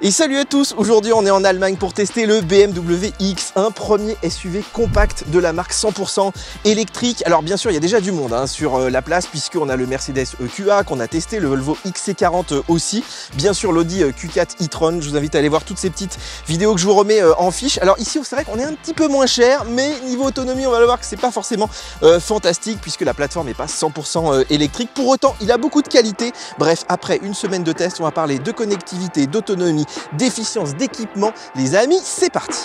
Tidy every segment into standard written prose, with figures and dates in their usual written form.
Et salut à tous, aujourd'hui on est en Allemagne pour tester le BMW iX1, premier SUV compact de la marque 100% électrique. Alors bien sûr il y a déjà du monde sur la place puisqu'on a le Mercedes EQA qu'on a testé, le Volvo XC40 aussi, bien sûr l'Audi Q4 e-tron. Je vous invite à aller voir toutes ces petites vidéos que je vous remets en fiche. Alors ici c'est vrai qu'on est un petit peu moins cher, mais niveau autonomie on va le voir que c'est pas forcément fantastique puisque la plateforme n'est pas 100% électrique. Pour autant il a beaucoup de qualité. Bref, après une semaine de test, on va parler de connectivité, d'autonomie, d'efficience, d'équipement. Les amis, c'est parti!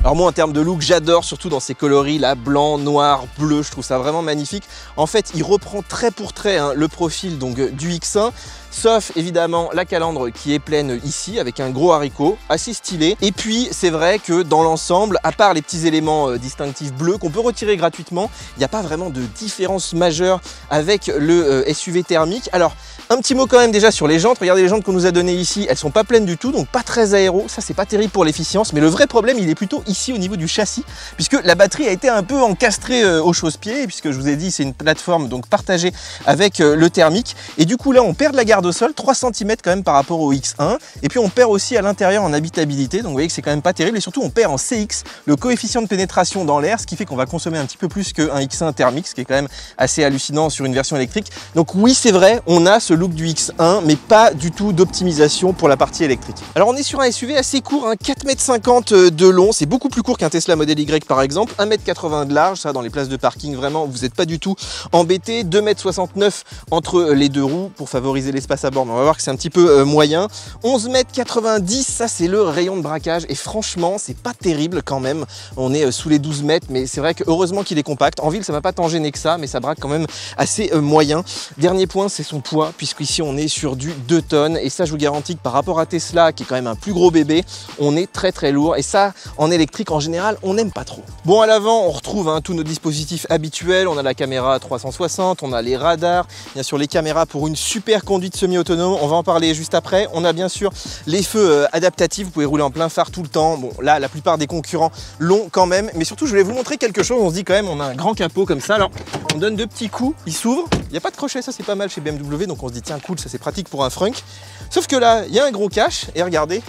Alors moi en termes de look j'adore, surtout dans ces coloris là, blanc, noir, bleu, je trouve ça vraiment magnifique. En fait il reprend trait pour trait le profil donc, du X1, sauf évidemment la calandre qui est pleine ici avec un gros haricot, assez stylé. Et puis c'est vrai que dans l'ensemble, à part les petits éléments distinctifs bleus qu'on peut retirer gratuitement, il n'y a pas vraiment de différence majeure avec le SUV thermique. Alors un petit mot quand même déjà sur les jantes. Regardez les jantes qu'on nous a données ici, elles sont pas pleines du tout, donc pas très aéro, ça c'est pas terrible pour l'efficience, mais le vrai problème il est plutôt ici au niveau du châssis, puisque la batterie a été un peu encastrée au chausse-pied, puisque je vous ai dit c'est une plateforme donc partagée avec le thermique, et du coup là on perd de la garde au sol, 3 cm quand même par rapport au X1, et puis on perd aussi à l'intérieur en habitabilité, donc vous voyez que c'est quand même pas terrible, et surtout on perd en CX, le coefficient de pénétration dans l'air, ce qui fait qu'on va consommer un petit peu plus qu'un X1 thermique, ce qui est quand même assez hallucinant sur une version électrique. Donc oui c'est vrai, on a ce look du X1, mais pas du tout d'optimisation pour la partie électrique. Alors on est sur un SUV assez court, 4,50 m de long, c'est beaucoup plus court qu'un Tesla Model Y par exemple, 1,80 m de large, ça dans les places de parking vraiment vous n'êtes pas du tout embêté, 2,69 m entre les deux roues pour favoriser l'espace à bord, mais on va voir que c'est un petit peu moyen, 11,90 m, ça c'est le rayon de braquage et franchement c'est pas terrible quand même, on est sous les 12 mètres, mais c'est vrai que heureusement qu'il est compact, en ville ça va pas tant gêner que ça, mais ça braque quand même assez moyen. Dernier point c'est son poids, puisqu'ici on est sur du 2 tonnes et ça je vous garantis que par rapport à Tesla qui est quand même un plus gros bébé, on est très lourd et ça en électrique en général on n'aime pas trop. Bon à l'avant on retrouve tous nos dispositifs habituels, on a la caméra 360, on a les radars, bien sûr les caméras pour une super conduite semi-autonome, on va en parler juste après. On a bien sûr les feux adaptatifs, vous pouvez rouler en plein phare tout le temps. Bon là la plupart des concurrents l'ont quand même, mais surtout je voulais vous montrer quelque chose, on se dit quand même on a un grand capot comme ça, alors on donne 2 petits coups, il s'ouvre, il n'y a pas de crochet, ça c'est pas mal chez BMW, donc on se dit tiens cool, ça c'est pratique pour un frunk. Sauf que là il y a un gros cache et regardez,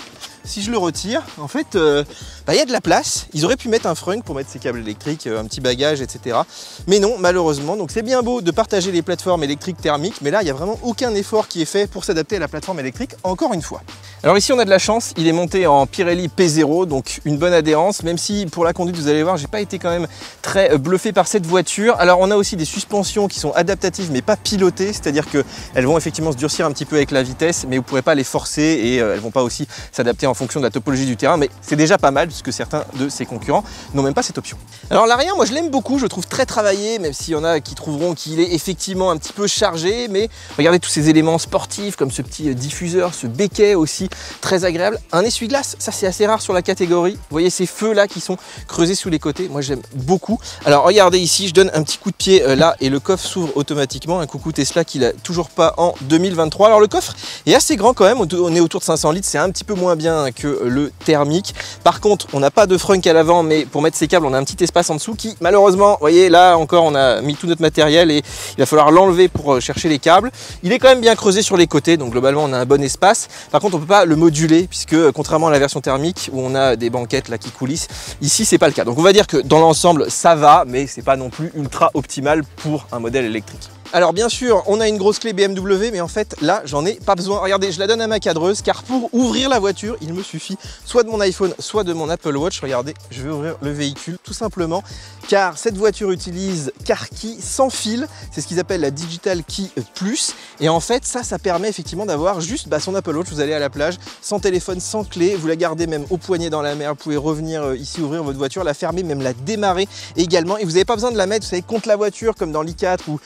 si je le retire, en fait, il y a de la place. Ils auraient pu mettre un frunk pour mettre ses câbles électriques, un petit bagage, etc. Mais non, malheureusement. Donc c'est bien beau de partager les plateformes électriques thermiques, mais là, il n'y a vraiment aucun effort qui est fait pour s'adapter à la plateforme électrique, encore une fois. Alors ici, on a de la chance. Il est monté en Pirelli P0, donc une bonne adhérence, même si pour la conduite, vous allez voir, j'ai pas été quand même très bluffé par cette voiture. Alors on a aussi des suspensions qui sont adaptatives, mais pas pilotées, c'est-à-dire qu'elles vont effectivement se durcir un petit peu avec la vitesse, mais vous ne pourrez pas les forcer et elles vont pas aussi s'adapter en fonction de la topologie du terrain, mais c'est déjà pas mal puisque certains de ses concurrents n'ont même pas cette option. Alors l'arrière, moi je l'aime beaucoup, je le trouve très travaillé, même s'il y en a qui trouveront qu'il est effectivement un petit peu chargé, mais regardez tous ces éléments sportifs comme ce petit diffuseur, ce béquet aussi très agréable. Un essuie-glace, ça c'est assez rare sur la catégorie. Vous voyez ces feux là qui sont creusés sous les côtés, moi j'aime beaucoup. Alors regardez ici, je donne un petit coup de pied là et le coffre s'ouvre automatiquement. Un coucou Tesla qui l'a toujours pas en 2023. Alors le coffre est assez grand quand même, on est autour de 500 litres, c'est un petit peu moins bien que le thermique. Par contre, on n'a pas de frunk à l'avant, mais pour mettre ses câbles, on a un petit espace en dessous qui, malheureusement, vous voyez, là encore, on a mis tout notre matériel et il va falloir l'enlever pour chercher les câbles. Il est quand même bien creusé sur les côtés, donc globalement, on a un bon espace. Par contre, on ne peut pas le moduler, puisque contrairement à la version thermique, où on a des banquettes là qui coulissent, ici, c'est pas le cas. Donc on va dire que dans l'ensemble, ça va, mais c'est pas non plus ultra optimal pour un modèle électrique. Alors bien sûr, on a une grosse clé BMW, mais en fait, là, j'en ai pas besoin. Regardez, je la donne à ma cadreuse, car pour ouvrir la voiture, il me suffit soit de mon iPhone, soit de mon Apple Watch. Regardez, je vais ouvrir le véhicule, tout simplement, car cette voiture utilise Car Key sans fil. C'est ce qu'ils appellent la Digital Key Plus. Et en fait, ça permet effectivement d'avoir juste son Apple Watch. Vous allez à la plage, sans téléphone, sans clé. Vous la gardez même au poignet dans la mer. Vous pouvez revenir ici, ouvrir votre voiture, la fermer, même la démarrer également. Et vous n'avez pas besoin de la mettre, vous savez, contre la voiture, comme dans l'i4 ou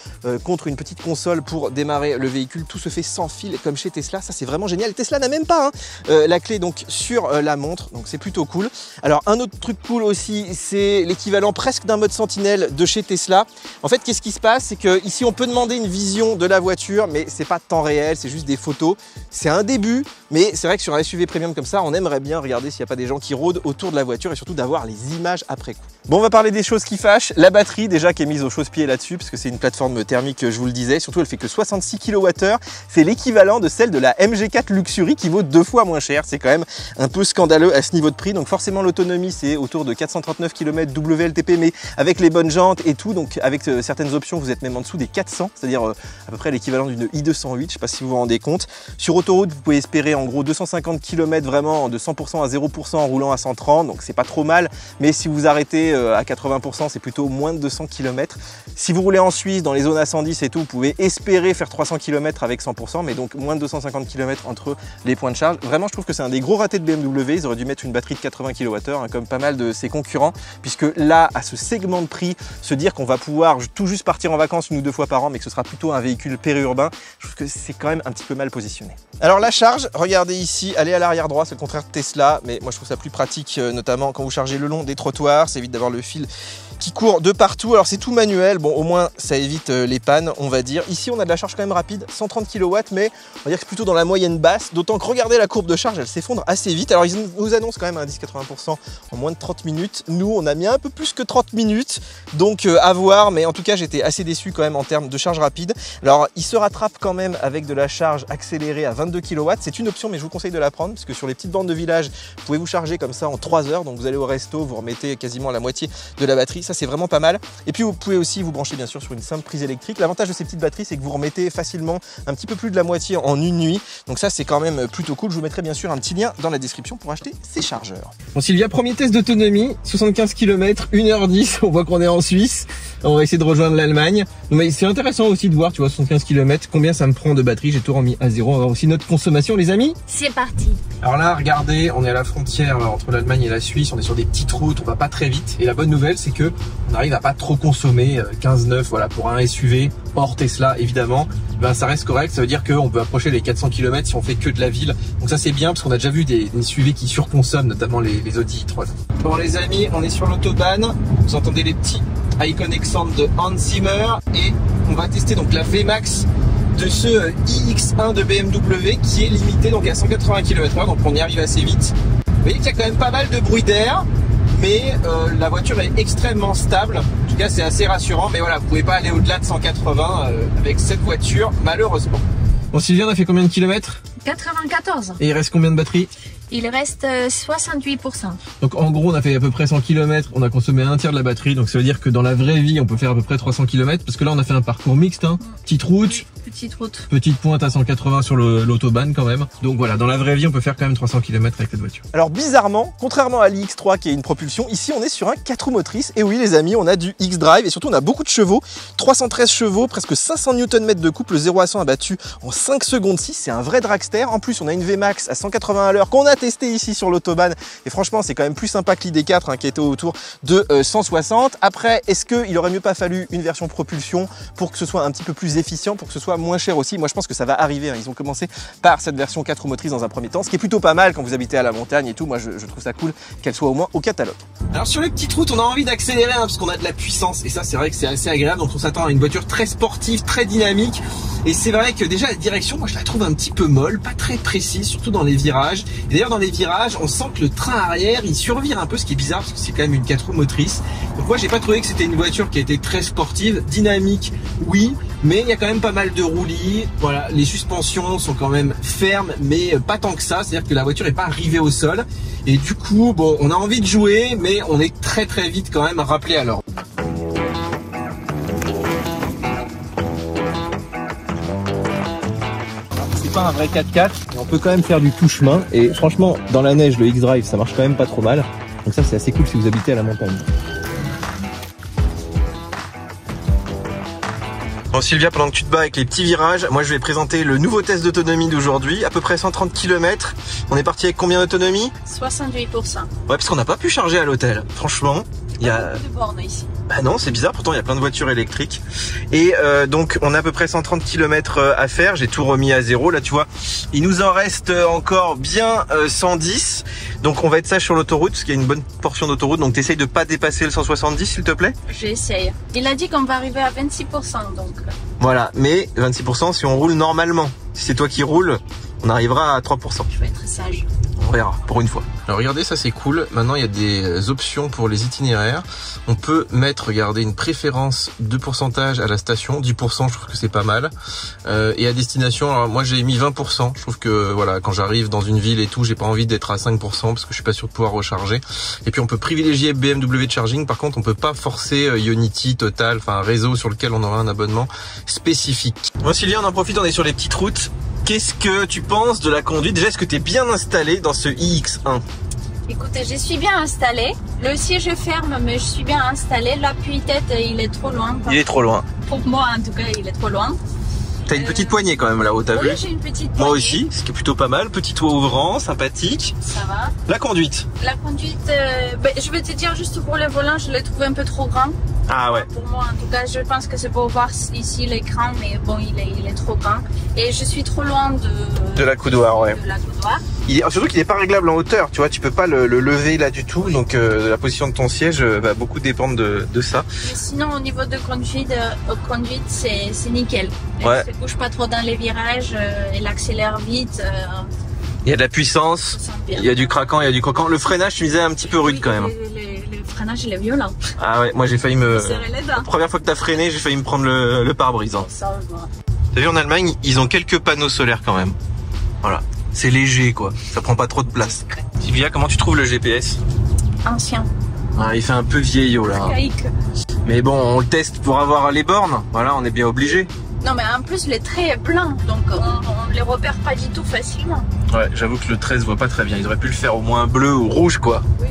contre contre une petite console pour démarrer le véhicule. Tout se fait sans fil comme chez Tesla, ça c'est vraiment génial. Tesla n'a même pas la clé donc sur la montre, donc c'est plutôt cool. Alors un autre truc cool aussi, c'est l'équivalent presque d'un mode sentinelle de chez Tesla. En fait, qu'est-ce qui se passe, c'est que ici on peut demander une vision de la voiture, mais c'est pas de temps réel, c'est juste des photos. C'est un début, mais c'est vrai que sur un SUV premium comme ça, on aimerait bien regarder s'il n'y a pas des gens qui rôdent autour de la voiture et surtout d'avoir les images après coup. Bon, on va parler des choses qui fâchent. La batterie déjà qui est mise au chausse-pied là-dessus, parce que c'est une plateforme thermique, je vous le disais. Surtout, elle fait que 66 kWh. C'est l'équivalent de celle de la MG4 Luxury qui vaut 2 fois moins cher. C'est quand même un peu scandaleux à ce niveau de prix. Donc forcément, l'autonomie, c'est autour de 439 km WLTP, mais avec les bonnes jantes et tout. Donc avec certaines options, vous êtes même en dessous des 400, c'est-à-dire à peu près l'équivalent d'une i208. Je ne sais pas si vous vous rendez compte. Sur autoroute, vous pouvez espérer en gros 250 km vraiment de 100% à 0% en roulant à 130. Donc c'est pas trop mal. Mais si vous arrêtez à 80%, c'est plutôt moins de 200 km. Si vous roulez en Suisse, dans les zones à 110 et tout, vous pouvez espérer faire 300 km avec 100%, mais donc moins de 250 km entre les points de charge. Vraiment, je trouve que c'est un des gros ratés de BMW. Ils auraient dû mettre une batterie de 80 kWh, comme pas mal de ses concurrents, puisque là, à ce segment de prix, se dire qu'on va pouvoir tout juste partir en vacances 1 ou 2 fois par an, mais que ce sera plutôt un véhicule périurbain, je trouve que c'est quand même un petit peu mal positionné. Alors la charge, regardez ici, elle est à l'arrière droit, c'est le contraire de Tesla, mais moi je trouve ça plus pratique, notamment quand vous chargez le long des trottoirs, ça évite d'avoir le fil qui court de partout. Alors c'est tout manuel, bon au moins ça évite les pannes, on va dire. Ici on a de la charge quand même rapide, 130 kW, mais on va dire que c'est plutôt dans la moyenne basse, d'autant que regardez la courbe de charge, elle s'effondre assez vite. Alors ils nous annoncent quand même un 10-80% en moins de 30 minutes. Nous on a mis un peu plus que 30 minutes, donc à voir, mais en tout cas j'étais assez déçu quand même en termes de charge rapide. Alors il se rattrape quand même avec de la charge accélérée à 22 kW, c'est une option mais je vous conseille de la prendre, parce que sur les petites bornes de village, vous pouvez vous charger comme ça en 3 heures, donc vous allez au resto, vous remettez quasiment la moitié de la batterie, ça c'est vraiment pas mal. Et puis vous pouvez aussi vous brancher bien sûr sur une simple prise électrique. L'avantage de ces petites batteries, c'est que vous remettez facilement un petit peu plus de la moitié en une nuit, donc ça c'est quand même plutôt cool. Je vous mettrai bien sûr un petit lien dans la description pour acheter ces chargeurs. Bon Sylvia, premier test d'autonomie, 75 km, 1h10, on voit qu'on est en Suisse, on va essayer de rejoindre l'Allemagne. Mais c'est intéressant aussi de voir, tu vois, 75 km, combien ça me prend de batterie. J'ai tout remis à zéro. On va voir aussi notre consommation les amis. C'est parti. Alors là, regardez, on est à la frontière entre l'Allemagne et la Suisse, on est sur des petites routes, on va pas très vite. Et la bonne nouvelle, c'est que on arrive à pas trop consommer, 15,9 voilà pour un SUV, hors Tesla évidemment. Ben, ça reste correct, ça veut dire qu'on peut approcher les 400 km si on fait que de la ville. Donc ça c'est bien parce qu'on a déjà vu des SUV qui surconsomment, notamment les Audi e-tron. Bon les amis, on est sur l'autobahn, vous entendez les petits Icon Extend de Hans Zimmer et on va tester donc la VMAX de ce iX1 de BMW qui est limité donc à 180 km/h, donc on y arrive assez vite. Vous voyez qu'il y a quand même pas mal de bruit d'air, mais la voiture est extrêmement stable. En tout cas c'est assez rassurant, mais voilà, vous pouvez pas aller au-delà de 180 avec cette voiture malheureusement. Bon Sylvia, on a fait combien de kilomètres? 94. Et il reste combien de batterie? Il reste 68%. Donc en gros on a fait à peu près 100 km, on a consommé un tiers de la batterie, donc ça veut dire que dans la vraie vie on peut faire à peu près 300 km, parce que là on a fait un parcours mixte, hein. Petite route, Petite route. Petite pointe à 180 sur l'autobahn quand même. Donc voilà, dans la vraie vie on peut faire quand même 300 km avec cette voiture. Alors bizarrement, contrairement à l'iX3 qui est une propulsion, ici on est sur un 4 roues motrices, et oui les amis, on a du X-Drive, et surtout on a beaucoup de chevaux, 313 chevaux, presque 500 Nm de couple, le 0 à 100 abattu en 5 secondes 6, c'est un vrai dragster. En plus on a une VMAX à 180 à l'heure qu'on a testé ici sur l'autobahn, et franchement c'est quand même plus sympa que l'ID4 hein, qui était autour de 160. Après, est-ce qu'il aurait mieux pas fallu une version propulsion pour que ce soit un petit peu plus efficient, pour que ce soit moins cher aussi? Moi je pense que ça va arriver, hein. Ils ont commencé par cette version 4 roues motrices dans un premier temps, ce qui est plutôt pas mal quand vous habitez à la montagne et tout. Moi je trouve ça cool qu'elle soit au moins au catalogue. Alors sur les petites routes on a envie d'accélérer hein, parce qu'on a de la puissance, et ça c'est vrai que c'est assez agréable, donc on s'attend à une voiture très sportive, très dynamique. Et c'est vrai que déjà la direction, moi je la trouve un petit peu molle, pas très précise, surtout dans les virages. Et d'ailleurs dans les virages, on sent que le train arrière, il survire un peu, ce qui est bizarre parce que c'est quand même une 4 roues motrices. Donc moi j'ai pas trouvé que c'était une voiture qui a été très sportive, dynamique, oui, mais il y a quand même pas mal de roulis. Voilà, les suspensions sont quand même fermes, mais pas tant que ça, c'est-à-dire que la voiture est pas arrivée au sol. Et du coup, bon, on a envie de jouer, mais on est très vite quand même rappelé à l'ordre. Pas un vrai 4x4, mais on peut quand même faire du tout chemin, et franchement dans la neige le X-Drive ça marche quand même pas trop mal, donc ça c'est assez cool si vous habitez à la montagne. Bon Sylvia, pendant que tu te bats avec les petits virages, moi je vais présenter le nouveau test d'autonomie d'aujourd'hui, à peu près 130 km. On est parti avec combien d'autonomie? 68%. Ouais, parce qu'on n'a pas pu charger à l'hôtel, franchement. Il y a beaucoup de bornes ici. Bah non, c'est bizarre, pourtant il y a plein de voitures électriques. Et donc on a à peu près 130 km à faire, j'ai tout remis à zéro. Là tu vois, il nous en reste encore bien 110. Donc on va être sage sur l'autoroute, parce qu'il y a une bonne portion d'autoroute. Donc t'essayes de pas dépasser le 170 s'il te plaît. J'essaye. Il a dit qu'on va arriver à 26%, donc... Voilà, mais 26% si on roule normalement. Si c'est toi qui roules, on arrivera à 3%. Je vais être sage. On verra, pour une fois. Alors regardez, ça c'est cool. Maintenant il y a des options pour les itinéraires. On peut mettre, regardez, une préférence de pourcentage à la station. 10%, je trouve que c'est pas mal. Et à destination, alors moi j'ai mis 20%. Je trouve que voilà, quand j'arrive dans une ville et tout, j'ai pas envie d'être à 5% parce que je suis pas sûr de pouvoir recharger. Et puis on peut privilégier BMW Charging. Par contre, on peut pas forcer Ionity, Total, enfin un réseau sur lequel on aura un abonnement spécifique. Bon Sylvia, on en profite, on est sur les petites routes. Qu'est-ce que tu penses de la conduite? Déjà, est-ce que tu es bien installé dans ce iX1? Écoutez, je suis bien installée. Le siège est ferme, mais je suis bien installée. L'appui-tête, il est trop loin. Il est trop loin. Pour moi, en tout cas, il est trop loin. T'as une petite poignée quand même là-haut, t'as vu? Oui, j'ai une petite poignée. Moi aussi, ce qui est plutôt pas mal. Petit toit ouvrant, sympathique. Ça va. La conduite? La conduite, je vais te dire juste pour le volant, je l'ai trouvé un peu trop grand. Ah ouais. Pour moi, en tout cas, je pense que c'est pour voir ici l'écran, mais bon, il est trop grand. Et je suis trop loin de la coudoir, ouais. De la coudoir. Surtout qu'il n'est pas réglable en hauteur, tu vois, tu peux pas le lever là du tout, oui. Donc la position de ton siège va beaucoup dépendre de ça. Mais sinon, au niveau de conduite, c'est nickel. Ouais. Elle ne bouge pas trop dans les virages, elle accélère vite. Il y a de la puissance, il y a du craquant, il y a du croquant. Le freinage, tu me disais, un petit peu rude quand même. Le freinage, il est violent. Ah ouais, moi j'ai failli me... serrer les dents. La première fois que t'as freiné, j'ai failli me prendre le pare-brise. Hein. Ça va. T'as vu, en Allemagne, ils ont quelques panneaux solaires quand même. Voilà. C'est léger quoi, ça prend pas trop de place. Sylvia, comment tu trouves le GPS? Ancien. Ah, il fait un peu vieillot là. Archaïque. Mais bon, on le teste pour avoir les bornes. Voilà, on est bien obligé. Non mais en plus le trait est blanc, donc on les repère pas du tout facilement. Ouais, j'avoue que le trait se voit pas très bien. Ils auraient pu le faire au moins bleu ou rouge quoi. Oui.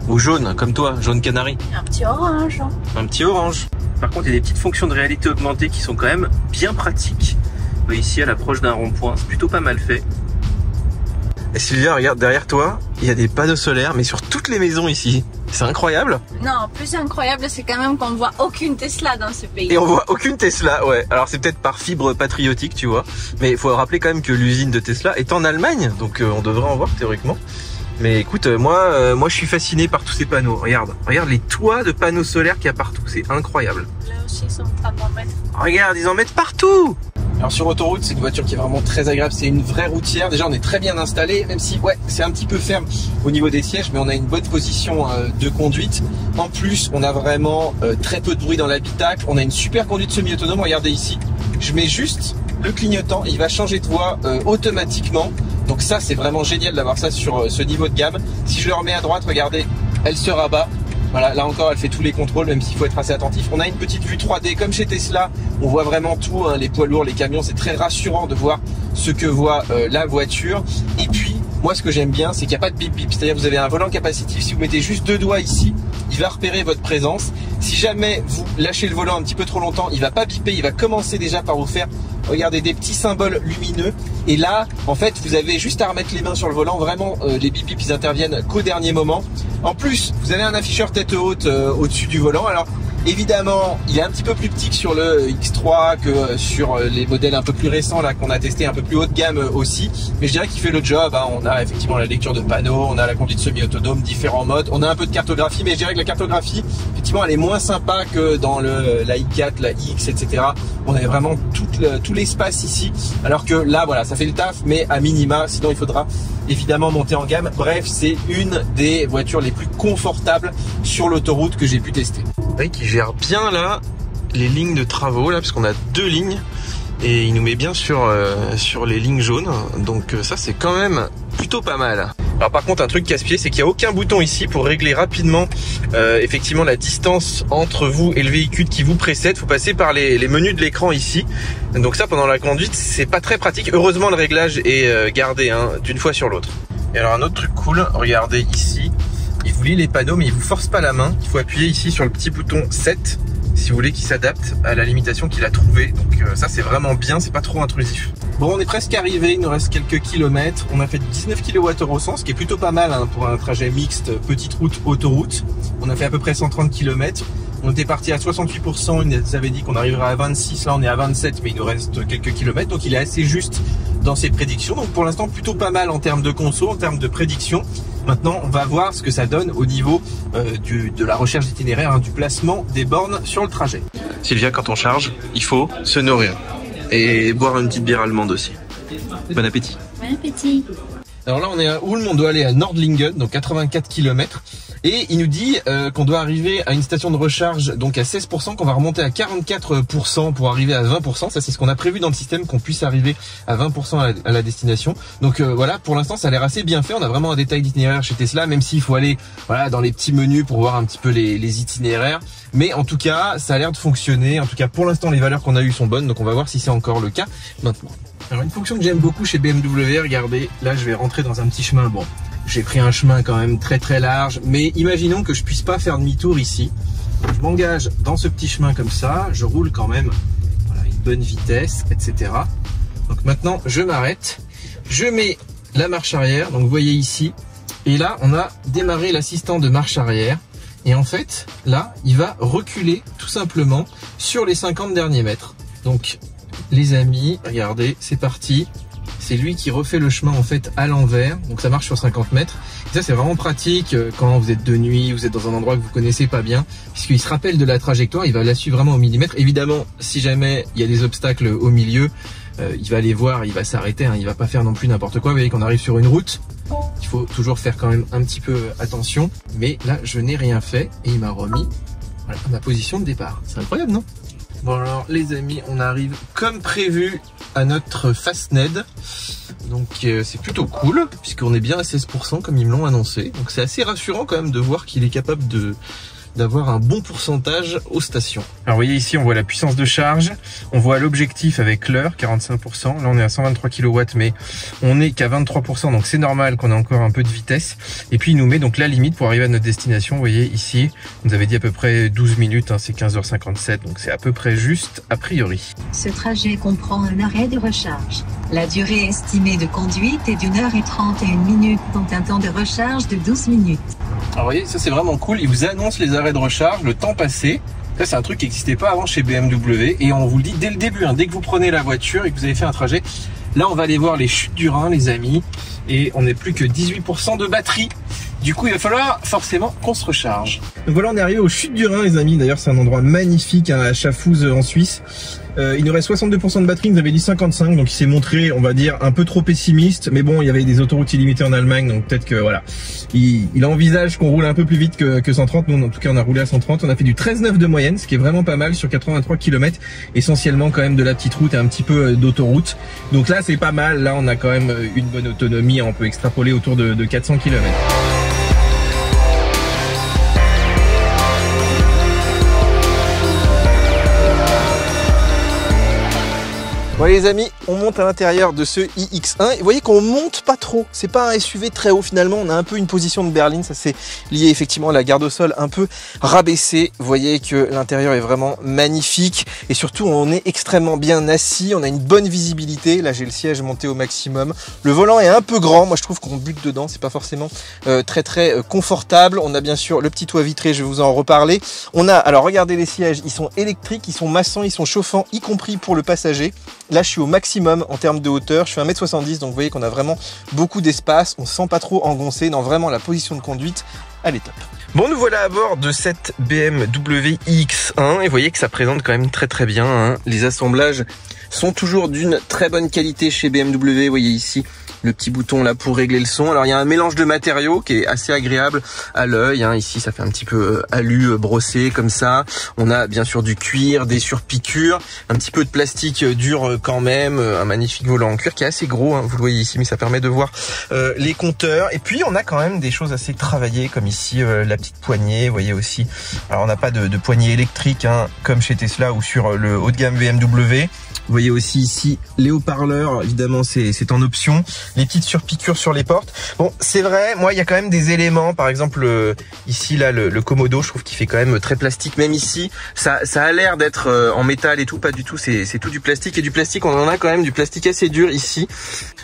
Ou jaune, comme toi, jaune canari. Un petit orange. Un petit orange. Par contre, il y a des petites fonctions de réalité augmentée qui sont quand même bien pratiques. Vous voyez ici à l'approche d'un rond-point, c'est plutôt pas mal fait. Et Sylvia, regarde derrière toi, il y a des panneaux solaires, mais sur toutes les maisons ici. C'est incroyable. Non, plus incroyable, c'est quand même qu'on voit aucune Tesla dans ce pays. Et on voit aucune Tesla, ouais. Alors c'est peut-être par fibre patriotique, tu vois. Mais il faut rappeler quand même que l'usine de Tesla est en Allemagne, donc on devrait en voir théoriquement. Mais écoute, moi je suis fasciné par tous ces panneaux. Regarde les toits de panneaux solaires qu'il y a partout, c'est incroyable. Là aussi, ils sont en train d'en mettre. Regarde, ils en mettent partout. Alors sur autoroute, c'est une voiture qui est vraiment très agréable, c'est une vraie routière. Déjà on est très bien installé, même si ouais, c'est un petit peu ferme au niveau des sièges, mais on a une bonne position de conduite. En plus, on a vraiment très peu de bruit dans l'habitacle. On a une super conduite semi-autonome, regardez ici. Je mets juste le clignotant, il va changer de voie automatiquement. Donc ça, c'est vraiment génial d'avoir ça sur ce niveau de gamme. Si je le remets à droite, regardez, elle se rabat. Voilà, là encore, elle fait tous les contrôles, même s'il faut être assez attentif. On a une petite vue 3D, comme chez Tesla. On voit vraiment tout, hein, les poids lourds, les camions. C'est très rassurant de voir ce que voit la voiture. Et puis, moi, ce que j'aime bien, c'est qu'il n'y a pas de bip bip. C'est-à-dire, vous avez un volant capacitif. Si vous mettez juste 2 doigts ici, il va repérer votre présence. Si jamais vous lâchez le volant un petit peu trop longtemps, il va pas biper. Il va commencer déjà par vous faire, regardez, des petits symboles lumineux. Et là, en fait, vous avez juste à remettre les mains sur le volant. Vraiment, les bip bip, ils interviennent qu'au dernier moment. En plus, vous avez un afficheur tête haute au-dessus du volant. Alors, évidemment, il est un petit peu plus petit que sur le X3, que sur les modèles un peu plus récents là qu'on a testé, un peu plus haut de gamme aussi. Mais je dirais qu'il fait le job. Hein. On a effectivement la lecture de panneaux, on a la conduite semi-autonome, différents modes. On a un peu de cartographie, mais je dirais que la cartographie, effectivement, elle est moins sympa que dans la i4, la X, etc. On a vraiment tout l'espace ici. Alors que là, voilà, ça fait le taf, mais à minima. Sinon, il faudra évidemment monter en gamme. Bref, c'est une des voitures les plus confortables sur l'autoroute que j'ai pu tester. Oui, qui gère bien là les lignes de travaux là, parce qu'on a 2 lignes et il nous met bien sur les lignes jaunes. Donc ça, c'est quand même plutôt pas mal. Alors par contre, un truc casse-pied, c'est qu'il n'y a aucun bouton ici pour régler rapidement effectivement la distance entre vous et le véhicule qui vous précède. Faut passer par les menus de l'écran ici. Donc ça, pendant la conduite, c'est pas très pratique. Heureusement, le réglage est gardé hein, d'une fois sur l'autre. Et alors un autre truc cool, regardez ici. Il vous lit les panneaux, mais il vous force pas la main. Il faut appuyer ici sur le petit bouton 7 si vous voulez qu'il s'adapte à la limitation qu'il a trouvée. Donc ça, c'est vraiment bien, c'est pas trop intrusif. Bon, on est presque arrivé, il nous reste quelques kilomètres. On a fait 19 kWh au 100, ce qui est plutôt pas mal hein, pour un trajet mixte, petite route, autoroute. On a fait à peu près 130 km. On était parti à 68%, ils nous avaient dit qu'on arriverait à 26, là on est à 27, mais il nous reste quelques kilomètres, donc il est assez juste dans ses prédictions. Donc pour l'instant plutôt pas mal en termes de conso, en termes de prédictions. Maintenant on va voir ce que ça donne au niveau de la recherche d'itinéraire, du placement des bornes sur le trajet. Sylvia, quand on charge, il faut se nourrir et boire une petite bière allemande aussi. Bon appétit. Bon appétit. Alors là on est à Ulm, on doit aller à Nordlingen, donc 84 km. Et il nous dit qu'on doit arriver à une station de recharge donc à 16%, qu'on va remonter à 44% pour arriver à 20%. Ça c'est ce qu'on a prévu dans le système, qu'on puisse arriver à 20% à la destination. Donc voilà, pour l'instant ça a l'air assez bien fait. On a vraiment un détail d'itinéraire chez Tesla, même s'il faut aller voilà dans les petits menus pour voir un petit peu les itinéraires. Mais en tout cas ça a l'air de fonctionner. En tout cas pour l'instant les valeurs qu'on a eues sont bonnes, donc on va voir si c'est encore le cas maintenant. Alors une fonction que j'aime beaucoup chez BMW, regardez, là je vais rentrer dans un petit chemin. Bon, j'ai pris un chemin quand même très large, mais imaginons que je puisse pas faire demi-tour ici. Je m'engage dans ce petit chemin comme ça, je roule quand même voilà, une bonne vitesse, etc. Donc maintenant je m'arrête, je mets la marche arrière, donc vous voyez ici, et là on a démarré l'assistant de marche arrière, et en fait là il va reculer tout simplement sur les 50 derniers mètres. Donc les amis, regardez, c'est parti. C'est lui qui refait le chemin en fait à l'envers, donc ça marche sur 50 mètres. Et ça c'est vraiment pratique quand vous êtes de nuit, vous êtes dans un endroit que vous connaissez pas bien, puisqu'il se rappelle de la trajectoire, il va la suivre vraiment au millimètre. Évidemment, si jamais il y a des obstacles au milieu, il va les voir, il va s'arrêter, il va pas faire non plus n'importe quoi. Vous voyez qu'on arrive sur une route, il faut toujours faire quand même un petit peu attention. Mais là, je n'ai rien fait et il m'a remis voilà, ma position de départ. C'est incroyable, non ? Bon alors les amis, on arrive comme prévu à notre Fastned. Donc c'est plutôt cool, puisqu'on est bien à 16% comme ils me l'ont annoncé. Donc c'est assez rassurant quand même de voir qu'il est capable d'avoir un bon pourcentage aux stations. Alors vous voyez ici on voit la puissance de charge, on voit l'objectif avec l'heure, 45%, là on est à 123 kW mais on n'est qu'à 23%, donc c'est normal qu'on ait encore un peu de vitesse. Et puis il nous met donc la limite pour arriver à notre destination, vous voyez ici, on nous avait dit à peu près 12 minutes, c'est 15h57, donc c'est à peu près juste a priori. Ce trajet comprend un arrêt de recharge. La durée estimée de conduite est d'1h31, dont un temps de recharge de 12 minutes. Alors vous voyez, ça c'est vraiment cool, il vous annonce les arrêts de recharge, le temps passé. Ça c'est un truc qui n'existait pas avant chez BMW et on vous le dit dès le début, dès que vous prenez la voiture et que vous avez fait un trajet. Là on va aller voir les chutes du Rhin les amis et on n'est plus que 18% de batterie. Du coup il va falloir forcément qu'on se recharge. Donc voilà, on est arrivé aux chutes du Rhin les amis, d'ailleurs c'est un endroit magnifique à Schaffhouse en Suisse. Il nous reste 62% de batterie, il nous avait dit 55, donc il s'est montré, on va dire, un peu trop pessimiste. Mais bon, il y avait des autoroutes illimitées en Allemagne, donc peut-être que voilà, il envisage qu'on roule un peu plus vite que 130. Nous, en tout cas, on a roulé à 130. On a fait du 13,9 de moyenne, ce qui est vraiment pas mal sur 83 km, essentiellement quand même de la petite route et un petit peu d'autoroute. Donc là, c'est pas mal. Là, on a quand même une bonne autonomie. On peut extrapoler autour de 400 km. Bon les amis, on monte à l'intérieur de ce iX1 et vous voyez qu'on monte pas trop, c'est pas un SUV très haut finalement, on a un peu une position de berline, ça c'est lié effectivement à la garde au sol un peu rabaissée. Vous voyez que l'intérieur est vraiment magnifique et surtout on est extrêmement bien assis, on a une bonne visibilité, là j'ai le siège monté au maximum, le volant est un peu grand, moi je trouve qu'on bute dedans, c'est pas forcément très confortable. On a bien sûr le petit toit vitré, je vais vous en reparler. On a, alors regardez les sièges, ils sont électriques, ils sont massants, ils sont chauffants, y compris pour le passager. Là, je suis au maximum en termes de hauteur. Je fais 1m70, donc vous voyez qu'on a vraiment beaucoup d'espace. On ne se sent pas trop engoncé. Dans vraiment la position de conduite, elle est top. Bon, nous voilà à bord de cette BMW iX1 et vous voyez que ça présente quand même très bien. Les assemblages sont toujours d'une très bonne qualité chez BMW. Vous voyez ici le petit bouton là pour régler le son. Alors il y a un mélange de matériaux qui est assez agréable à l'œil. Ici ça fait un petit peu alu brossé comme ça. On a bien sûr du cuir, des surpiqûres, un petit peu de plastique dur quand même, un magnifique volant en cuir qui est assez gros, vous le voyez ici, mais ça permet de voir les compteurs. Et puis on a quand même des choses assez travaillées comme ici la petite poignée, vous voyez aussi. Alors on n'a pas de poignée électrique comme chez Tesla ou sur le haut de gamme BMW. Vous voyez aussi ici les haut-parleurs, évidemment c'est en option. Les petites surpiqûres sur les portes. Bon, c'est vrai, moi il y a quand même des éléments, par exemple ici là le Komodo, je trouve qu'il fait quand même très plastique. Même ici, ça a l'air d'être en métal et tout, pas du tout, c'est tout du plastique. Et du plastique, on en a quand même du plastique assez dur ici.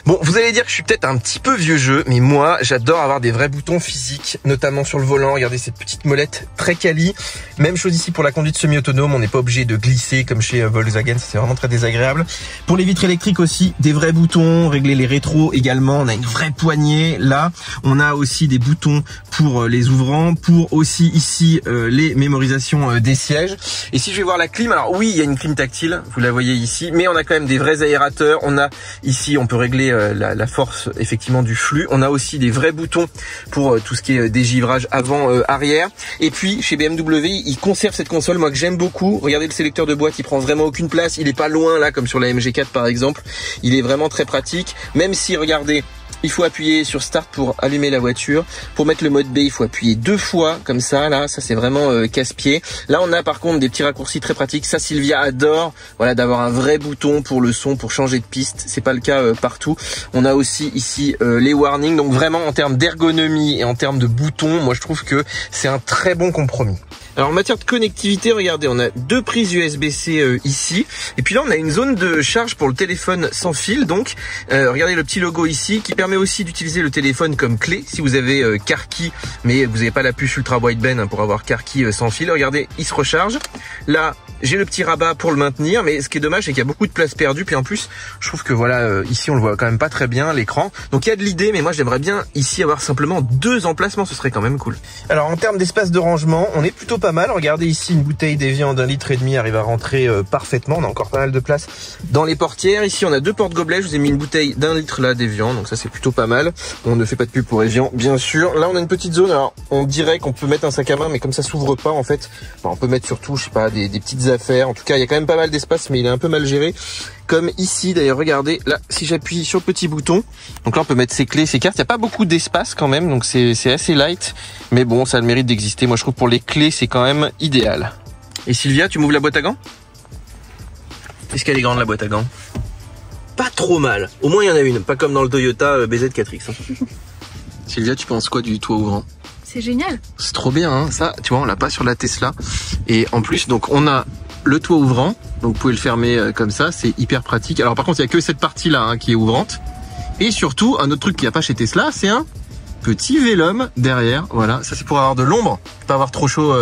Bon, vous allez dire que je suis peut-être un petit peu vieux jeu, mais moi j'adore avoir des vrais boutons physiques, notamment sur le volant. Regardez cette petite molette très quali. Même chose ici pour la conduite semi-autonome, on n'est pas obligé de glisser comme chez Volkswagen, c'est vraiment très désagréable. Pour les vitres électriques aussi, des vrais boutons, régler les rétros également, on a une vraie poignée là. On a aussi des boutons pour les ouvrants, pour aussi ici les mémorisations des sièges. Et si je vais voir la clim, alors oui, il y a une clim tactile, vous la voyez ici, mais on a quand même des vrais aérateurs. On a ici, on peut régler la force effectivement du flux. On a aussi des vrais boutons pour tout ce qui est dégivrage avant, arrière. Et puis chez BMW, ils conservent cette console, moi que j'aime beaucoup. Regardez le sélecteur de boîte, il prend vraiment aucune place. Il est pas loin là, comme sur la MG4 par exemple. Il est vraiment très pratique. Même si, regardez, il faut appuyer sur Start pour allumer la voiture. Pour mettre le mode B, il faut appuyer 2 fois comme ça. Là, ça c'est vraiment casse-pied. Là, on a par contre des petits raccourcis très pratiques. Ça, Sylvia adore. Voilà, d'avoir un vrai bouton pour le son, pour changer de piste. C'est pas le cas partout. On a aussi ici les warnings. Donc vraiment, en termes d'ergonomie et en termes de boutons, moi je trouve que c'est un très bon compromis. Alors en matière de connectivité, regardez, on a 2 prises USB-C ici, et puis là on a une zone de charge pour le téléphone sans fil. Donc regardez le petit logo ici qui permet aussi d'utiliser le téléphone comme clé si vous avez Car Key, mais vous n'avez pas la puce ultra wideband pour avoir Car Key sans fil. Regardez, il se recharge. Là j'ai le petit rabat pour le maintenir, mais ce qui est dommage c'est qu'il y a beaucoup de place perdue. Puis en plus je trouve que voilà, ici on le voit quand même pas très bien l'écran. Donc il y a de l'idée, mais moi j'aimerais bien ici avoir simplement 2 emplacements, ce serait quand même cool. Alors en termes d'espace de rangement, on est plutôt pas mal. Regardez ici, une bouteille d'Evian d'1,5 litre arrive à rentrer parfaitement. On a encore pas mal de place dans les portières. Ici on a 2 porte-gobelets. Je vous ai mis une bouteille d'1 litre là d'Evian, donc ça c'est plutôt pas mal. On ne fait pas de pub pour Evian bien sûr. Là on a une petite zone, alors on dirait qu'on peut mettre un sac à main, mais comme ça s'ouvre pas en fait, on peut mettre surtout, je sais pas, des petites affaires. En tout cas il y a quand même pas mal d'espace, mais il est un peu mal géré. Comme ici d'ailleurs, regardez, là si j'appuie sur le petit bouton, donc là on peut mettre ses clés, ses cartes, il n'y a pas beaucoup d'espace quand même, donc c'est assez light, mais bon ça a le mérite d'exister. Moi je trouve pour les clés c'est quand même idéal. Et Sylvia, tu m'ouvres la boîte à gants? Est-ce qu'elle est grande la boîte à gants? Pas trop mal, au moins il y en a une, pas comme dans le Toyota BZ4X. Sylvia, tu penses quoi du toit ouvrant? C'est génial. C'est trop bien, hein, ça, tu vois, on l'a pas sur la Tesla. Et en plus, donc on a le toit ouvrant, donc vous pouvez le fermer comme ça, c'est hyper pratique. Alors par contre il n'y a que cette partie là qui est ouvrante. Et surtout un autre truc qu'il n'y a pas chez Tesla, c'est un petit vélum derrière. Voilà, ça c'est pour avoir de l'ombre, pas avoir trop chaud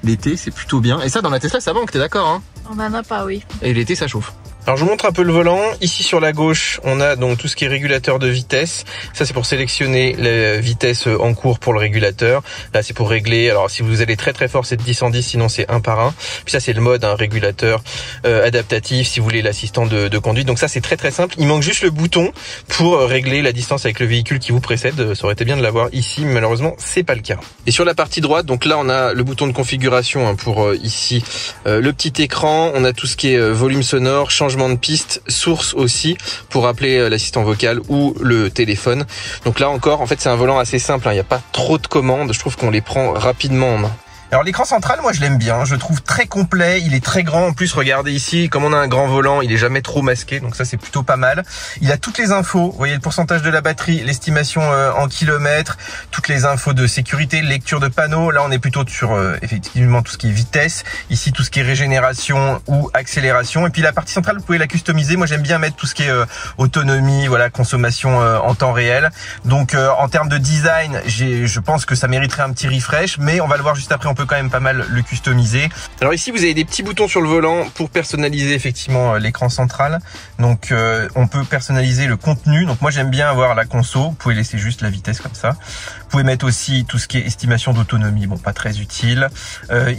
l'été, c'est plutôt bien. Et ça dans la Tesla ça manque, t'es d'accord hein? On en a pas, oui. Et l'été ça chauffe. Alors je vous montre un peu le volant. Ici sur la gauche, on a donc tout ce qui est régulateur de vitesse. Ça c'est pour sélectionner la vitesse en cours pour le régulateur. Là c'est pour régler. Alors si vous allez très très fort c'est de 10 en 10, sinon c'est 1 par 1. Puis ça c'est le mode régulateur adaptatif si vous voulez l'assistant de conduite. Donc ça c'est très très simple. Il manque juste le bouton pour régler la distance avec le véhicule qui vous précède. Ça aurait été bien de l'avoir ici, mais malheureusement c'est pas le cas. Et sur la partie droite, donc là on a le bouton de configuration pour ici le petit écran. On a tout ce qui est volume sonore, changement de piste, source aussi pour appeler l'assistant vocal ou le téléphone. Donc là encore, en fait, c'est un volant assez simple. Il n'y a pas trop de commandes. Je trouve qu'on les prend rapidement en main. Alors l'écran central, moi je l'aime bien, je le trouve très complet, il est très grand. En plus, regardez ici, comme on a un grand volant, il est jamais trop masqué, donc ça c'est plutôt pas mal. Il a toutes les infos, vous voyez le pourcentage de la batterie, l'estimation en kilomètres, toutes les infos de sécurité, lecture de panneaux. Là on est plutôt sur effectivement tout ce qui est vitesse, ici tout ce qui est régénération ou accélération. Et puis la partie centrale, vous pouvez la customiser. Moi j'aime bien mettre tout ce qui est autonomie, voilà, consommation en temps réel. Donc en termes de design, je pense que ça mériterait un petit refresh, mais on va le voir juste après. On peut quand même pas mal le customiser. Alors ici vous avez des petits boutons sur le volant pour personnaliser effectivement l'écran central. Donc on peut personnaliser le contenu. Donc moi j'aime bien avoir la conso. Vous pouvez laisser juste la vitesse comme ça. Vous pouvez mettre aussi tout ce qui est estimation d'autonomie. Bon, pas très utile.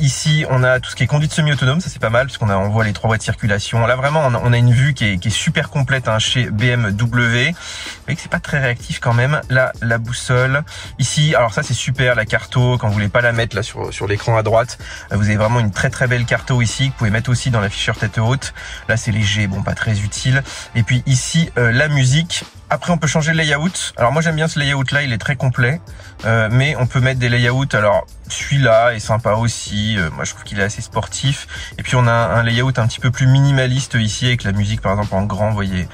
Ici on a tout ce qui est conduite semi-autonome. Ça c'est pas mal parce qu'on on voit les 3 voies de circulation. Là vraiment on a une vue qui est super complète chez BMW. Vous voyez que c'est pas très réactif quand même. Là la boussole. Ici alors ça c'est super, la carto quand vous voulez pas la mettre là sur l'écran à droite, vous avez vraiment une très très belle carto ici que vous pouvez mettre aussi dans l'afficheur tête haute. Là c'est léger, bon pas très utile. Et puis ici la musique. Après on peut changer le layout. Alors moi j'aime bien ce layout là, il est très complet. Mais on peut mettre des layouts. Alors celui-là est sympa aussi. Moi, je trouve qu'il est assez sportif. Et puis, on a un layout un petit peu plus minimaliste ici, avec la musique, par exemple, en grand, vous voyez,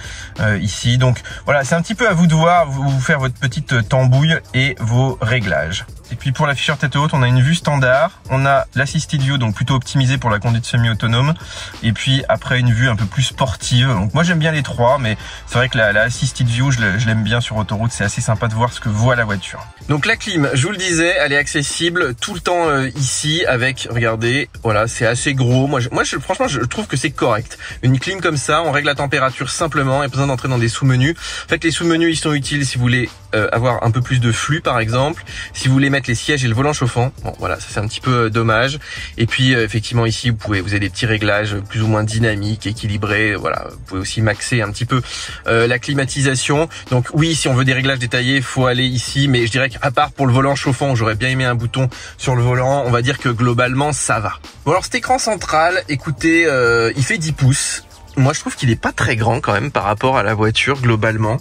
ici. Donc, voilà, c'est un petit peu à vous de voir, vous faire votre petite tambouille et vos réglages. Et puis pour l'afficheur tête haute, on a une vue standard, on a l'assisted view, donc plutôt optimisé pour la conduite semi-autonome, et puis après une vue un peu plus sportive. Donc moi j'aime bien les trois, mais c'est vrai que la assisted view, je l'aime bien sur autoroute, c'est assez sympa de voir ce que voit la voiture. Donc la clim, je vous le disais, elle est accessible tout le temps ici avec, regardez, voilà, c'est assez gros. Franchement, je trouve que c'est correct. Une clim comme ça, on règle la température simplement, il n'y a pas besoin d'entrer dans des sous-menus. En fait, les sous-menus, ils sont utiles si vous voulez avoir un peu plus de flux, par exemple, si vous voulez mettre les sièges et le volant chauffant. Bon, voilà, ça c'est un petit peu dommage. Et puis effectivement ici, vous avez des petits réglages plus ou moins dynamiques, équilibrés. Voilà, vous pouvez aussi maxer un petit peu la climatisation. Donc oui, si on veut des réglages détaillés, faut aller ici. Mais je dirais qu'à part pour le volant chauffant, j'aurais bien aimé un bouton sur le volant. On va dire que globalement, ça va. Bon alors cet écran central, écoutez, il fait 10 pouces. Moi, je trouve qu'il est pas très grand quand même par rapport à la voiture globalement.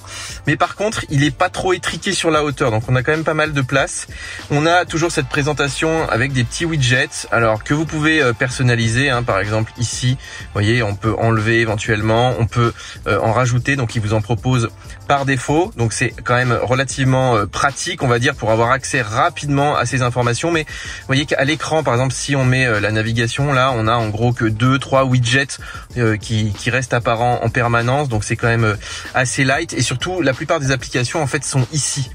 Mais par contre, il est pas trop étriqué sur la hauteur. Donc, on a quand même pas mal de place. On a toujours cette présentation avec des petits widgets. Alors, que vous pouvez personnaliser. Hein, par exemple, ici, vous voyez, on peut enlever éventuellement. On peut en rajouter. Donc, il vous en propose par défaut. Donc, c'est quand même relativement pratique, on va dire, pour avoir accès rapidement à ces informations. Mais vous voyez qu'à l'écran, par exemple, si on met la navigation, là, on a en gros que 2-3 widgets qui restent apparents en permanence, donc c'est quand même assez light, et surtout la plupart des applications en fait sont ici.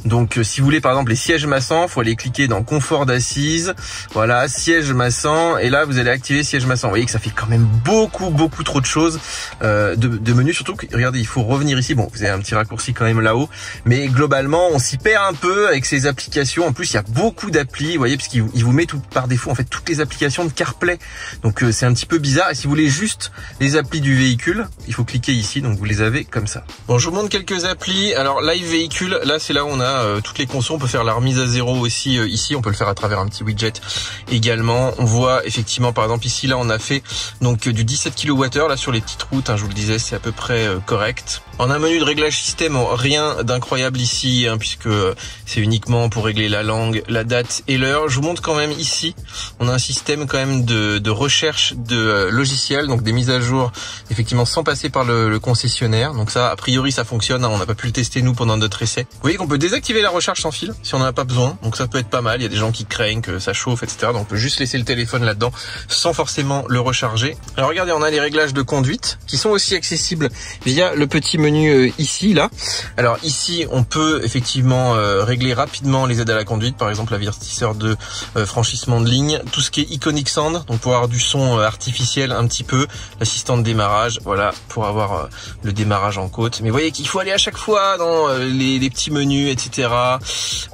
Donc si vous voulez par exemple les sièges massants, faut aller cliquer dans confort d'assise, voilà, siège massant, et là vous allez activer siège massant. Vous voyez que ça fait quand même beaucoup trop de choses de menus, surtout que regardez, il faut revenir ici. Bon, vous avez un petit raccourci quand même là-haut, mais globalement on s'y perd un peu avec ces applications. En plus il y a beaucoup d'applis, vous voyez, parce qu'il vous met tout par défaut en fait toutes les applications de CarPlay, donc c'est un petit peu bizarre. Et si vous voulez juste les applis du véhicule, il faut cliquer ici, donc vous les avez comme ça. Bon, je vous montre quelques applis. Alors Live Véhicule, là c'est là où on a toutes les consos, on peut faire la remise à zéro aussi ici, on peut le faire à travers un petit widget également. On voit effectivement par exemple ici, là on a fait donc du 17 kWh là sur les petites routes, hein, je vous le disais, c'est à peu près correct. On a un menu de réglage système, rien d'incroyable ici, hein, puisque c'est uniquement pour régler la langue, la date et l'heure. Je vous montre quand même ici, on a un système quand même de recherche de logiciels, donc des mises à jour effectivement sans passer par le concessionnaire. Donc ça, a priori ça fonctionne, hein, on n'a pas pu le tester nous pendant notre essai. Vous voyez qu'on peut désactiver la recharge sans fil si on n'en a pas besoin, donc ça peut être pas mal. Il y a des gens qui craignent que ça chauffe, etc. Donc on peut juste laisser le téléphone là-dedans sans forcément le recharger. Alors regardez, on a les réglages de conduite qui sont aussi accessibles via le petit menu ici, là. Alors ici on peut effectivement régler rapidement les aides à la conduite, par exemple l'avertisseur de franchissement de ligne, tout ce qui est Iconic Sound, donc pour avoir du son artificiel un petit peu, l'assistant de démarrage, voilà, pour avoir le démarrage en côte. Mais vous voyez qu'il faut aller à chaque fois dans les petits menus, etc.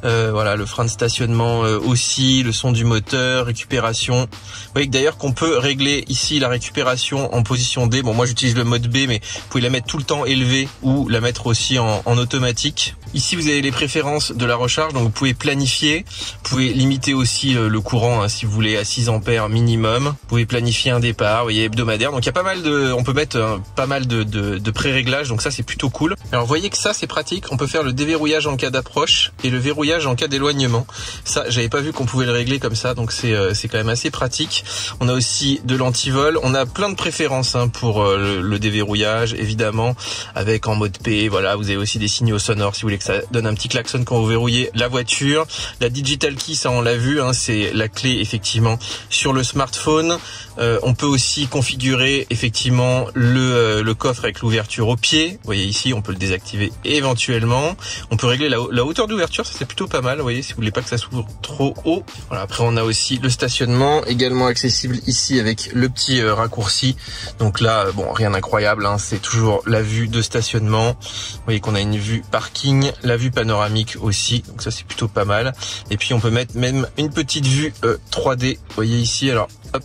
Voilà, le frein de stationnement aussi, le son du moteur, récupération. Vous voyez que d'ailleurs qu'on peut régler ici la récupération en position D. Bon, moi j'utilise le mode B, mais vous pouvez la mettre tout le temps élevée ou la mettre aussi en automatique. Ici vous avez les préférences de la recharge, donc vous pouvez planifier, vous pouvez limiter aussi le courant, hein, si vous voulez à 6 ampères minimum. Vous pouvez planifier un départ, vous voyez, hebdomadaire. Donc il y a pas mal on peut mettre pas mal de pré-réglages, donc ça c'est plutôt cool. Alors vous voyez que ça c'est pratique, on peut faire le déverrouillage en cas d'approche et le verrouillage en cas d'éloignement. Ça j'avais pas vu qu'on pouvait le régler comme ça, donc c'est quand même assez pratique. On a aussi de l'antivol, on a plein de préférences, hein, pour le déverrouillage évidemment, avec en mode P, voilà, vous avez aussi des signaux sonores si vous voulez que ça donne un petit klaxon quand vous verrouillez la voiture. La digital key, ça on l'a vu, hein, c'est la clé effectivement sur le smartphone. On peut aussi configurer effectivement le coffre avec l'ouverture au pied. Vous voyez ici, on peut le désactiver éventuellement. On peut régler la hauteur d'ouverture, ça c'est plutôt pas mal, vous voyez, si vous voulez pas que ça s'ouvre trop haut. Voilà, après on a aussi le stationnement, également accessible ici avec le petit raccourci. Donc là, bon, rien d'incroyable, hein, c'est toujours la vue de stationnement. Vous voyez qu'on a une vue parking, la vue panoramique aussi, donc ça c'est plutôt pas mal. Et puis on peut mettre même une petite vue 3D, vous voyez ici, alors hop,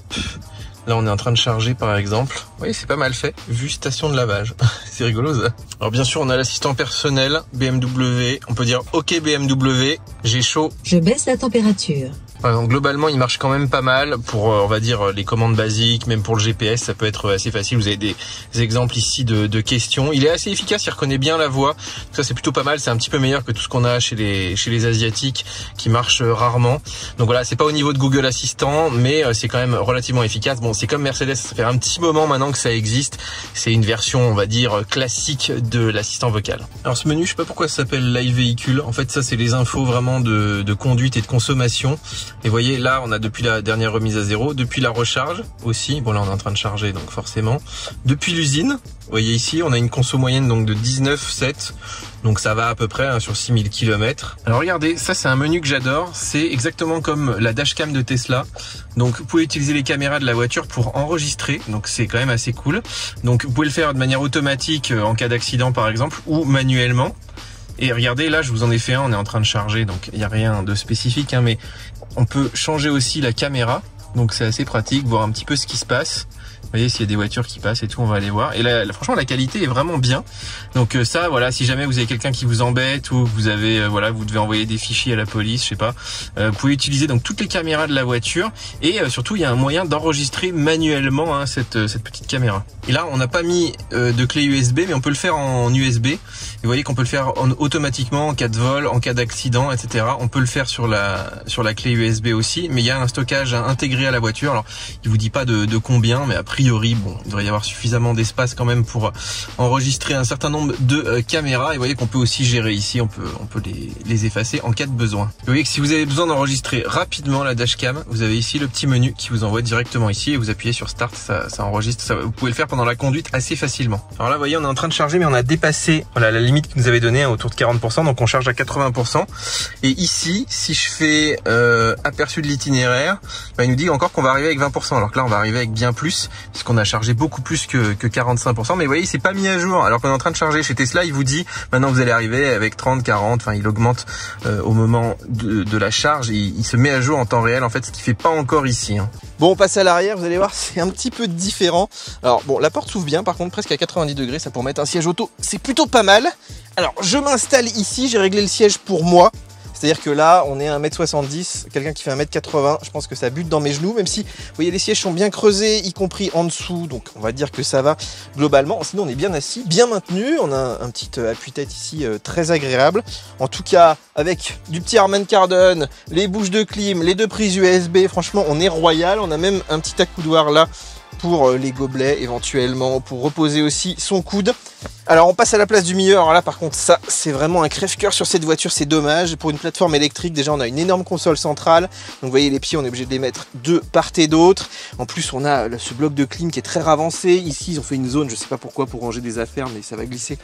là on est en train de charger par exemple. Vous voyez, c'est pas mal fait, vue station de lavage. C'est rigolo ça. Alors bien sûr on a l'assistant personnel BMW, on peut dire OK BMW, j'ai chaud. Je baisse la température. Ouais, donc globalement, il marche quand même pas mal pour, on va dire, les commandes basiques, même pour le GPS, ça peut être assez facile. Vous avez des exemples ici de questions. Il est assez efficace, il reconnaît bien la voix. Ça, c'est plutôt pas mal. C'est un petit peu meilleur que tout ce qu'on a chez les asiatiques qui marchent rarement. Donc voilà, c'est pas au niveau de Google Assistant, mais c'est quand même relativement efficace. Bon, c'est comme Mercedes, ça fait un petit moment maintenant que ça existe. C'est une version, on va dire, classique de l'assistant vocal. Alors ce menu, je sais pas pourquoi ça s'appelle Live Véhicule. En fait, ça, c'est les infos vraiment de conduite et de consommation. Et vous voyez, là, on a depuis la dernière remise à zéro, depuis la recharge aussi. Bon, là, on est en train de charger, donc forcément. Depuis l'usine, vous voyez ici, on a une conso moyenne donc de 19,7. Donc ça va à peu près sur 6000 km. Alors regardez, ça c'est un menu que j'adore. C'est exactement comme la dashcam de Tesla. Donc vous pouvez utiliser les caméras de la voiture pour enregistrer. Donc c'est quand même assez cool. Donc vous pouvez le faire de manière automatique en cas d'accident par exemple, ou manuellement. Et regardez, là je vous en ai fait un, on est en train de charger, donc il n'y a rien de spécifique, hein, mais on peut changer aussi la caméra. Donc c'est assez pratique, voir un petit peu ce qui se passe. Vous voyez, s'il y a des voitures qui passent et tout, on va aller voir. Et là, franchement, la qualité est vraiment bien. Donc ça, voilà, si jamais vous avez quelqu'un qui vous embête ou vous avez, voilà, vous devez envoyer des fichiers à la police, je sais pas, vous pouvez utiliser donc toutes les caméras de la voiture. Et surtout, il y a un moyen d'enregistrer manuellement hein, cette petite caméra. Et là, on n'a pas mis de clé USB, mais on peut le faire en USB. Et vous voyez qu'on peut le faire automatiquement en cas de vol, en cas d'accident, etc. On peut le faire sur la clé USB aussi, mais il y a un stockage intégré à la voiture. Alors, il vous dit pas de combien, mais a priori, bon, il devrait y avoir suffisamment d'espace quand même pour enregistrer un certain nombre de caméras. Et vous voyez qu'on peut aussi gérer ici, on peut les effacer en cas de besoin. Vous voyez que si vous avez besoin d'enregistrer rapidement la dashcam, vous avez ici le petit menu qui vous envoie directement ici et vous appuyez sur Start, ça enregistre. Ça, vous pouvez le faire pendant la conduite assez facilement. Alors là, vous voyez, on est en train de charger, mais on a dépassé voilà, la limite qu'il nous avait donnée, hein, autour de 40%, donc on charge à 80%. Et ici, si je fais aperçu de l'itinéraire, bah, il nous dit encore qu'on va arriver avec 20%, alors que là, on va arriver avec bien plus, puisqu'on a chargé beaucoup plus que 45%. Mais vous voyez, c'est pas mis à jour, alors qu'on est en train de charger. Chez Tesla, il vous dit, maintenant vous allez arriver avec 30, 40, enfin, il augmente au moment de la charge, il se met à jour en temps réel, en fait, ce qui fait pas encore ici. Hein. Bon, on passe à l'arrière, vous allez voir, c'est un petit peu différent. Alors, bon, la porte s'ouvre bien, par contre, presque à 90 degrés, ça pour mettre un siège auto, c'est plutôt pas mal. Alors, je m'installe ici, j'ai réglé le siège pour moi. C'est-à-dire que là, on est à 1m70, quelqu'un qui fait 1m80, je pense que ça bute dans mes genoux, même si, vous voyez, les sièges sont bien creusés, y compris en dessous, donc on va dire que ça va globalement. Sinon, on est bien assis, bien maintenu, on a un petit appui-tête ici très agréable. En tout cas, avec du petit Harman Kardon, les bouches de clim, les deux prises USB, franchement, on est royal. On a même un petit accoudoir là pour les gobelets éventuellement, pour reposer aussi son coude. Alors on passe à la place du milieu. Alors là par contre ça c'est vraiment un crève-cœur sur cette voiture, c'est dommage. Pour une plateforme électrique déjà on a une énorme console centrale. Donc vous voyez les pieds on est obligé de les mettre de part et d'autre. En plus on a ce bloc de clim qui est très avancé. Ici ils ont fait une zone, je sais pas pourquoi, pour ranger des affaires, mais ça va glisser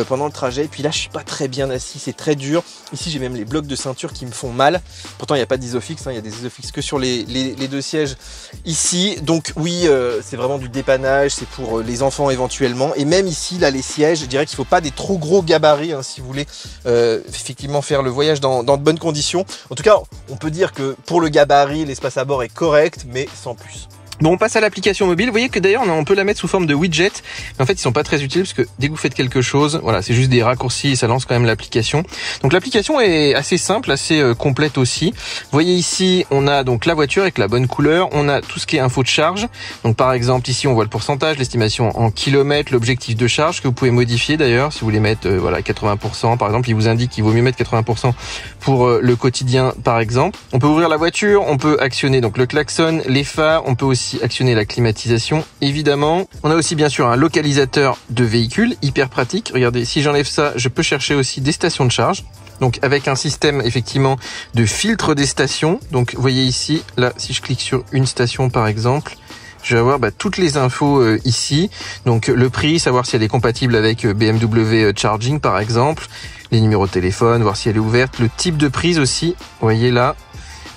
pendant le trajet. Et puis là je suis pas très bien assis, c'est très dur. Ici j'ai même les blocs de ceinture qui me font mal. Pourtant il n'y a pas d'isofix, hein, il y a des isofix que sur les deux sièges ici. Donc oui c'est vraiment du dépannage, c'est pour les enfants éventuellement. Et même ici là les sièges, je dirais qu'il ne faut pas des trop gros gabarits hein, si vous voulez effectivement faire le voyage dans de bonnes conditions. En tout cas, on peut dire que pour le gabarit, l'espace à bord est correct, mais sans plus. Bon, on passe à l'application mobile. Vous voyez que d'ailleurs, on peut la mettre sous forme de widget. Mais en fait, ils sont pas très utiles parce que dès que vous faites quelque chose, voilà, c'est juste des raccourcis et ça lance quand même l'application. Donc l'application est assez simple, assez complète aussi. Vous voyez ici, on a donc la voiture avec la bonne couleur. On a tout ce qui est info de charge. Donc par exemple, ici, on voit le pourcentage, l'estimation en kilomètres, l'objectif de charge que vous pouvez modifier d'ailleurs. Si vous voulez mettre voilà 80%, par exemple, il vous indique qu'il vaut mieux mettre 80% pour le quotidien, par exemple. On peut ouvrir la voiture, on peut actionner donc le klaxon, les phares. On peut aussi actionner la climatisation, évidemment. On a aussi bien sûr un localisateur de véhicule, hyper pratique. Regardez, si j'enlève ça, je peux chercher aussi des stations de charge. Donc avec un système effectivement de filtre des stations. Donc vous voyez ici, là, si je clique sur une station par exemple, je vais avoir toutes les infos ici. Donc le prix, savoir si elle est compatible avec BMW Charging par exemple, les numéros de téléphone, voir si elle est ouverte, le type de prise aussi, vous voyez là.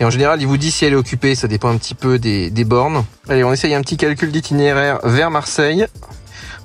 Et en général, il vous dit si elle est occupée, ça dépend un petit peu des bornes. Allez, on essaye un petit calcul d'itinéraire vers Marseille.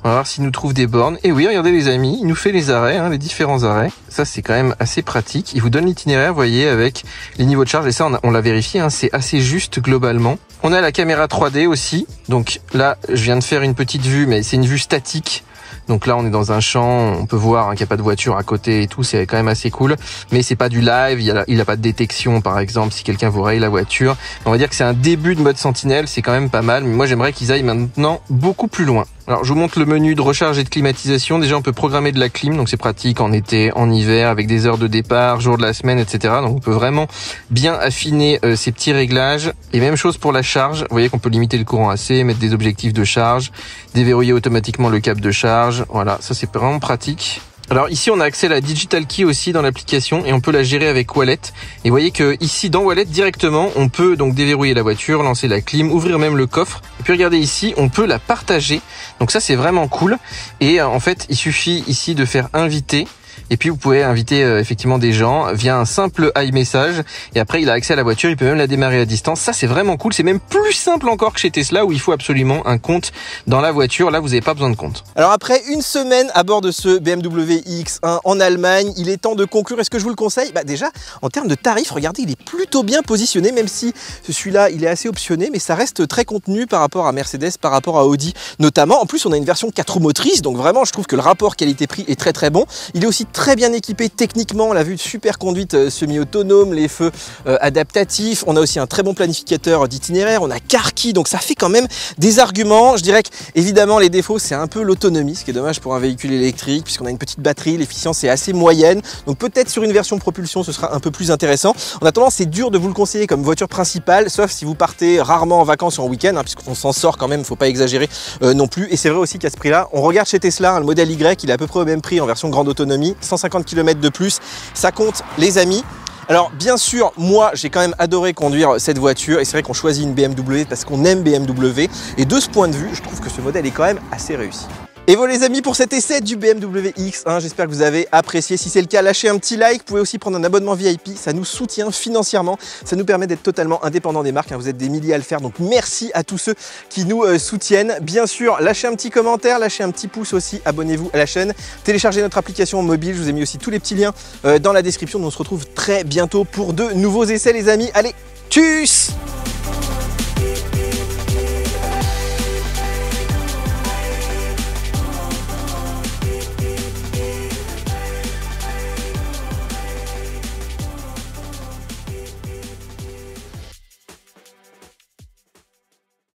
On va voir s'il nous trouve des bornes. Et oui, regardez les amis, il nous fait les arrêts, hein, les différents arrêts. Ça, c'est quand même assez pratique. Il vous donne l'itinéraire, vous voyez, avec les niveaux de charge. Et ça, on l'a vérifié, hein, c'est assez juste globalement. On a la caméra 3D aussi. Donc là, je viens de faire une petite vue, mais c'est une vue statique. Donc là, on est dans un champ, on peut voir qu'il n'y a pas de voiture à côté et tout, c'est quand même assez cool. Mais c'est pas du live, il a pas de détection, par exemple, si quelqu'un vous raye la voiture. On va dire que c'est un début de mode sentinelle, c'est quand même pas mal. Mais moi, j'aimerais qu'ils aillent maintenant beaucoup plus loin. Alors, je vous montre le menu de recharge et de climatisation. Déjà, on peut programmer de la clim, donc c'est pratique en été, en hiver, avec des heures de départ, jours de la semaine, etc. Donc, on peut vraiment bien affiner ces petits réglages. Et même chose pour la charge. Vous voyez qu'on peut limiter le courant AC, mettre des objectifs de charge, déverrouiller automatiquement le câble de charge. Voilà, ça c'est vraiment pratique. Alors ici on a accès à la Digital Key aussi dans l'application et on peut la gérer avec Wallet. Et vous voyez que ici dans Wallet directement on peut donc déverrouiller la voiture, lancer la clim, ouvrir même le coffre. Et puis regardez ici on peut la partager. Donc ça c'est vraiment cool. Et en fait il suffit ici de faire inviter. Et puis vous pouvez inviter effectivement des gens via un simple iMessage et après il a accès à la voiture, il peut même la démarrer à distance. Ça c'est vraiment cool, c'est même plus simple encore que chez Tesla où il faut absolument un compte dans la voiture. Là vous n'avez pas besoin de compte. Alors après une semaine à bord de ce BMW iX1 en Allemagne, il est temps de conclure. Est-ce que je vous le conseille? Déjà en termes de tarifs, regardez, il est plutôt bien positionné, même si celui-là il est assez optionné, mais ça reste très contenu par rapport à Mercedes, par rapport à Audi notamment. En plus on a une version 4 roues motrices, donc vraiment je trouve que le rapport qualité-prix est très très bon. Il est aussi très bien équipé techniquement, on l'a vu, super conduite semi-autonome, les feux adaptatifs, on a aussi un très bon planificateur d'itinéraire, on a CarKey, donc ça fait quand même des arguments. Je dirais que évidemment les défauts c'est un peu l'autonomie, ce qui est dommage pour un véhicule électrique puisqu'on a une petite batterie, l'efficience est assez moyenne, donc peut-être sur une version propulsion ce sera un peu plus intéressant. En attendant c'est dur de vous le conseiller comme voiture principale, sauf si vous partez rarement en vacances ou en week-end, puisqu'on s'en sort quand même, faut pas exagérer non plus. Et c'est vrai aussi qu'à ce prix là, on regarde chez Tesla, le modèle Y il est à peu près au même prix en version grande autonomie, 150 km de plus, ça compte les amis. Alors bien sûr, moi j'ai quand même adoré conduire cette voiture et c'est vrai qu'on choisit une BMW parce qu'on aime BMW et de ce point de vue, je trouve que ce modèle est quand même assez réussi. Et voilà les amis pour cet essai du BMW X1, j'espère que vous avez apprécié. Si c'est le cas, lâchez un petit like, vous pouvez aussi prendre un abonnement VIP, ça nous soutient financièrement, ça nous permet d'être totalement indépendant des marques, vous êtes des milliers à le faire, donc merci à tous ceux qui nous soutiennent. Bien sûr, lâchez un petit commentaire, lâchez un petit pouce aussi, abonnez-vous à la chaîne, téléchargez notre application mobile, je vous ai mis aussi tous les petits liens dans la description. On se retrouve très bientôt pour de nouveaux essais les amis, allez, tchuss!